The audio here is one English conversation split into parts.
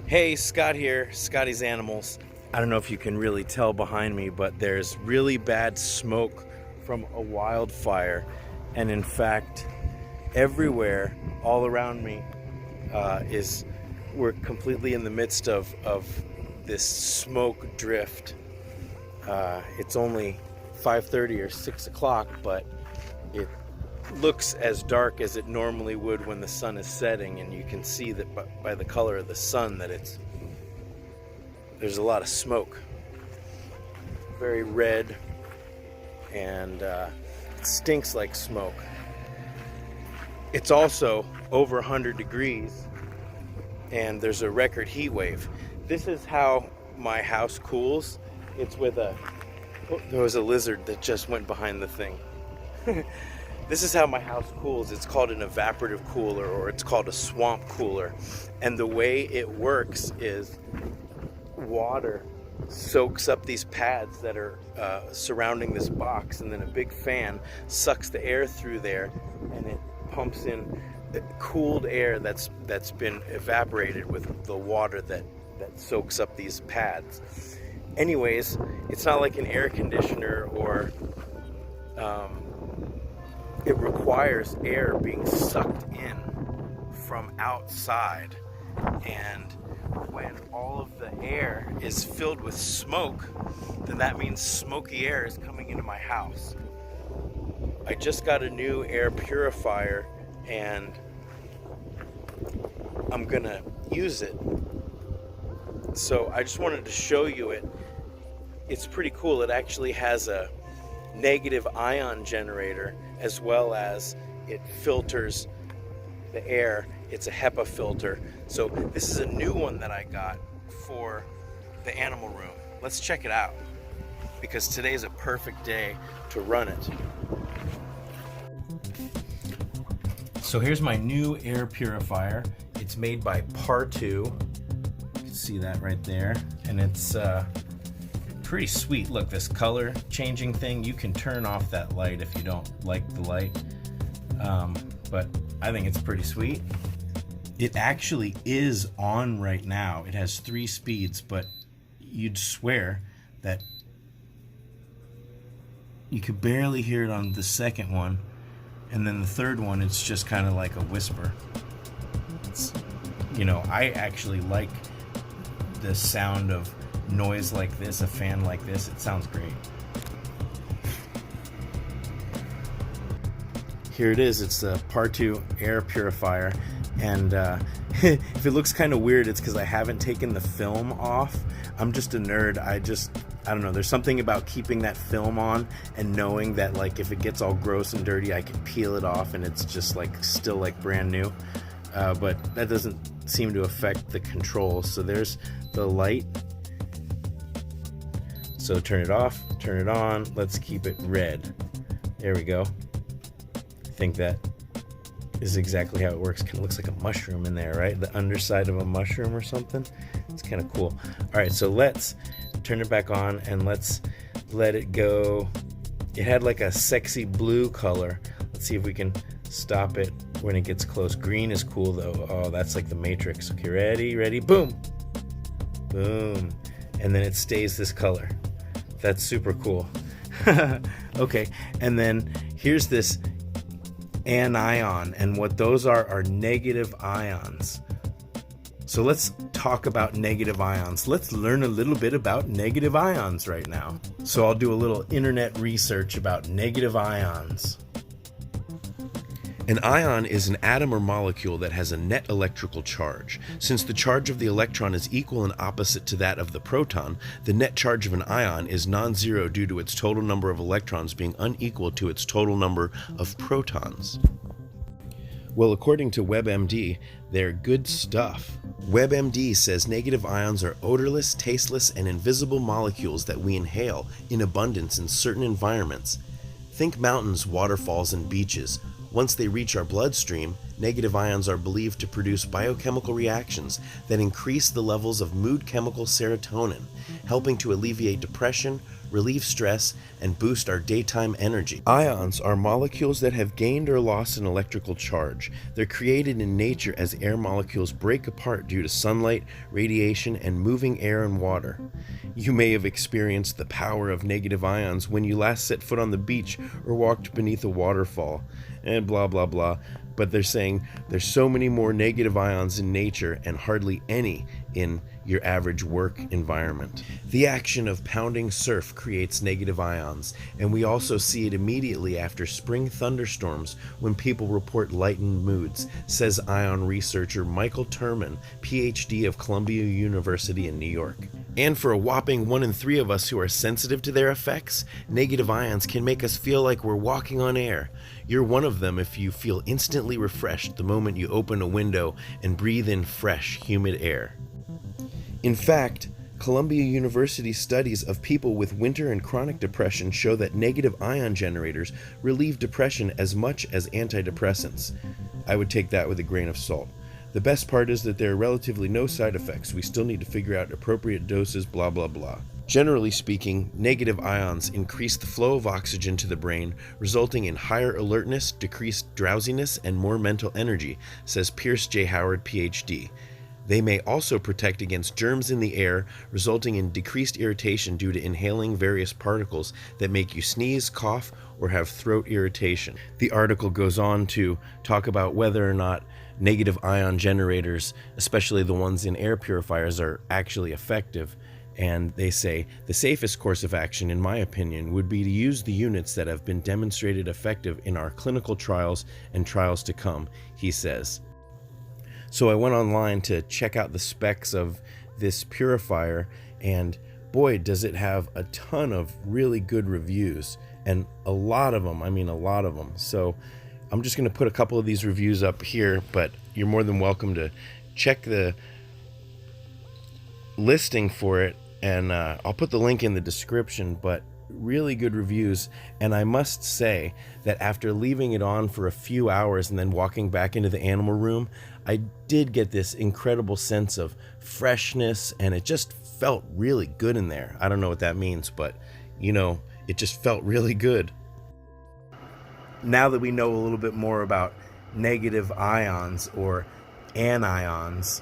Hey, Scott here, Scotty's Animals. I don't know if you can really tell behind me, but there's really bad smoke from a wildfire. And in fact, everywhere all around me we're completely in the midst of this smoke drift. It's only 5:30 or 6 o'clock, but it looks as dark as it normally would when the sun is setting, and you can see that by the color of the sun that there's a lot of smoke, very red, and it stinks like smoke. It's also over 100 degrees and there's a record heat wave. This is how my house cools. It's with there was a lizard that just went behind the thing. This is how my house cools. It's called an evaporative cooler, or it's called a swamp cooler. And the way it works is water soaks up these pads that are surrounding this box, and then a big fan sucks the air through there, and it pumps in cooled air that's been evaporated with the water that soaks up these pads. Anyways, it's not like an air conditioner, or it requires air being sucked in from outside, and when all of the air is filled with smoke, then that means smoky air is coming into my house. I just got a new air purifier and I'm gonna use it. So I just wanted to show you it. It's pretty cool. It actually has a negative ion generator, as well as it filters the air. It's a HEPA filter. So this is a new one that I got for the animal room. Let's check it out, because today's a perfect day to run it. So here's my new air purifier. It's made by Partu. You can see that right there. And it's pretty sweet. Look, this color changing thing, you can turn off that light if you don't like the light. But I think it's pretty sweet. It actually is on right now. It has 3 speeds, but you'd swear that you could barely hear it on the second one, and then the third one, it's just kind of like a whisper. It's, I actually like the sound of noise like this, a fan like this. It sounds great. Here it is. It's the Partu air purifier, and if it looks kind of weird, it's because I haven't taken the film off. I'm just a nerd. I don't know. There's something about keeping that film on and knowing that, like, if it gets all gross and dirty, I can peel it off and it's just like still like brand new. But that doesn't seem to affect the controls. So there's the light. So turn it off, turn it on. Let's keep it red. There we go. I think that is exactly how it works. Kind of looks like a mushroom in there, right? The underside of a mushroom or something. It's kind of cool. All right, so let's turn it back on and let's let it go. It had like a sexy blue color. Let's see if we can stop it when it gets close. Green is cool though. Oh, that's like the Matrix. Okay, ready, boom. Boom. And then it stays this color. That's super cool. Okay, and then here's this anion, and what those are negative ions. So let's talk about negative ions. Let's learn a little bit about negative ions right now. So I'll do a little internet research about negative ions. An ion is an atom or molecule that has a net electrical charge. Since the charge of the electron is equal and opposite to that of the proton, the net charge of an ion is non-zero due to its total number of electrons being unequal to its total number of protons. Well, according to WebMD, they're good stuff. WebMD says negative ions are odorless, tasteless, and invisible molecules that we inhale in abundance in certain environments. Think mountains, waterfalls, and beaches. Once they reach our bloodstream, negative ions are believed to produce biochemical reactions that increase the levels of mood chemical serotonin, helping to alleviate depression, relieve stress, and boost our daytime energy. Ions are molecules that have gained or lost an electrical charge. They're created in nature as air molecules break apart due to sunlight, radiation, and moving air and water. You may have experienced the power of negative ions when you last set foot on the beach or walked beneath a waterfall, and blah blah blah. But they're saying there's so many more negative ions in nature and hardly any in your average work environment. The action of pounding surf creates negative ions, and we also see it immediately after spring thunderstorms when people report lightened moods, says ion researcher Michael Turman, PhD of Columbia University in New York. And for a whopping 1 in 3 of us who are sensitive to their effects, negative ions can make us feel like we're walking on air. You're one of them if you feel instantly refreshed the moment you open a window and breathe in fresh, humid air. In fact, Columbia University studies of people with winter and chronic depression show that negative ion generators relieve depression as much as antidepressants. I would take that with a grain of salt. The best part is that there are relatively no side effects. We still need to figure out appropriate doses, blah blah blah. Generally speaking, negative ions increase the flow of oxygen to the brain, resulting in higher alertness, decreased drowsiness, and more mental energy, says Pierce J. Howard, PhD. They may also protect against germs in the air, resulting in decreased irritation due to inhaling various particles that make you sneeze, cough, or have throat irritation. The article goes on to talk about whether or not negative ion generators, especially the ones in air purifiers, are actually effective. And they say the safest course of action, in my opinion, would be to use the units that have been demonstrated effective in our clinical trials and trials to come, he says. So I went online to check out the specs of this purifier, and boy, does it have a ton of really good reviews, and a lot of them. So I'm just going to put a couple of these reviews up here, but you're more than welcome to check the listing for it, and I'll put the link in the description. But really good reviews, and I must say that after leaving it on for a few hours and then walking back into the animal room, I did get this incredible sense of freshness, and it just felt really good in there. I don't know what that means, but it just felt really good. Now that we know a little bit more about negative ions or anions,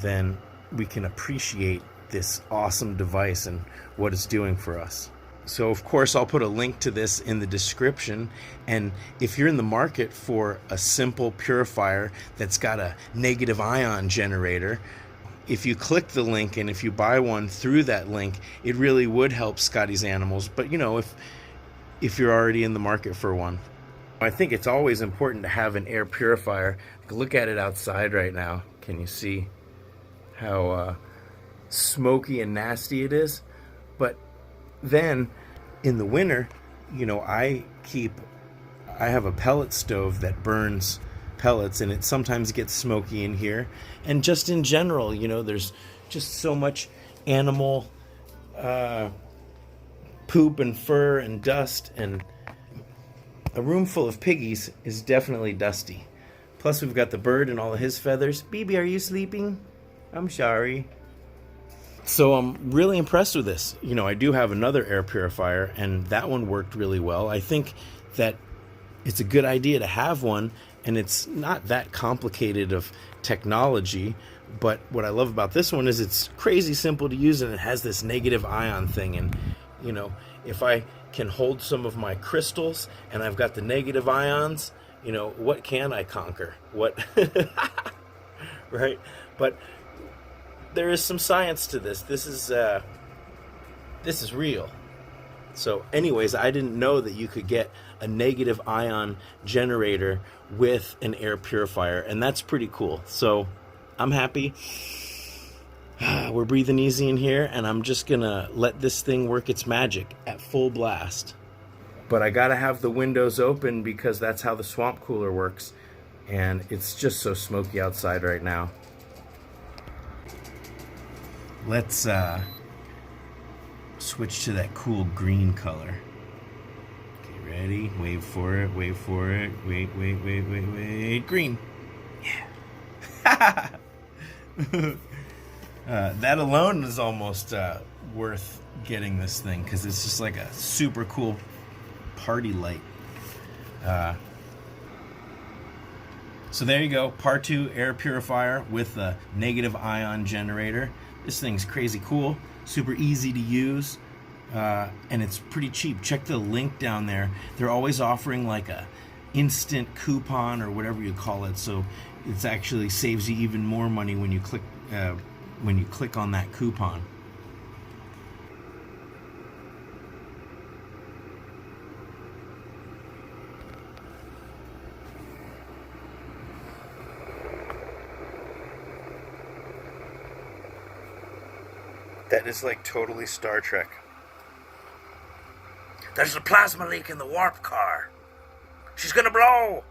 then we can appreciate this awesome device and what it's doing for us. So of course I'll put a link to this in the description, and if you're in the market for a simple purifier that's got a negative ion generator, if you click the link and if you buy one through that link, it really would help Scotty's animals. But if you're already in the market for one, I think it's always important to have an air purifier. Look at it outside right now. Can you see how smoky and nasty it is? But then in the winter, I have a pellet stove that burns pellets, and it sometimes gets smoky in here. And just in general, there's just so much animal poop and fur and dust, and a room full of piggies is definitely dusty. Plus we've got the bird and all of his feathers. Bibi, are you sleeping? I'm sorry. So I'm really impressed with this. I do have another air purifier, and that one worked really well. I think that it's a good idea to have one, and it's not that complicated of technology. But what I love about this one is it's crazy simple to use, and it has this negative ion thing. And, if I can hold some of my crystals and I've got the negative ions, what can I conquer? What? Right? But there is some science to this. This is real. So anyways, I didn't know that you could get a negative ion generator with an air purifier, and that's pretty cool. So I'm happy. We're breathing easy in here, and I'm just gonna let this thing work its magic at full blast. But I gotta have the windows open because that's how the swamp cooler works, and it's just so smoky outside right now. Let's switch to that cool green color. Okay, ready? Wait for it, wait for it. Wait. Green. Yeah. That alone is almost worth getting this thing because it's just like a super cool party light. So there you go, Partu air purifier with a negative ion generator. This thing's crazy cool, super easy to use, and it's pretty cheap. Check the link down there. They're always offering like a instant coupon or whatever you call it, so it actually saves you even more money when you click on that coupon. That is like totally Star Trek. There's a plasma leak in the warp car. She's gonna blow!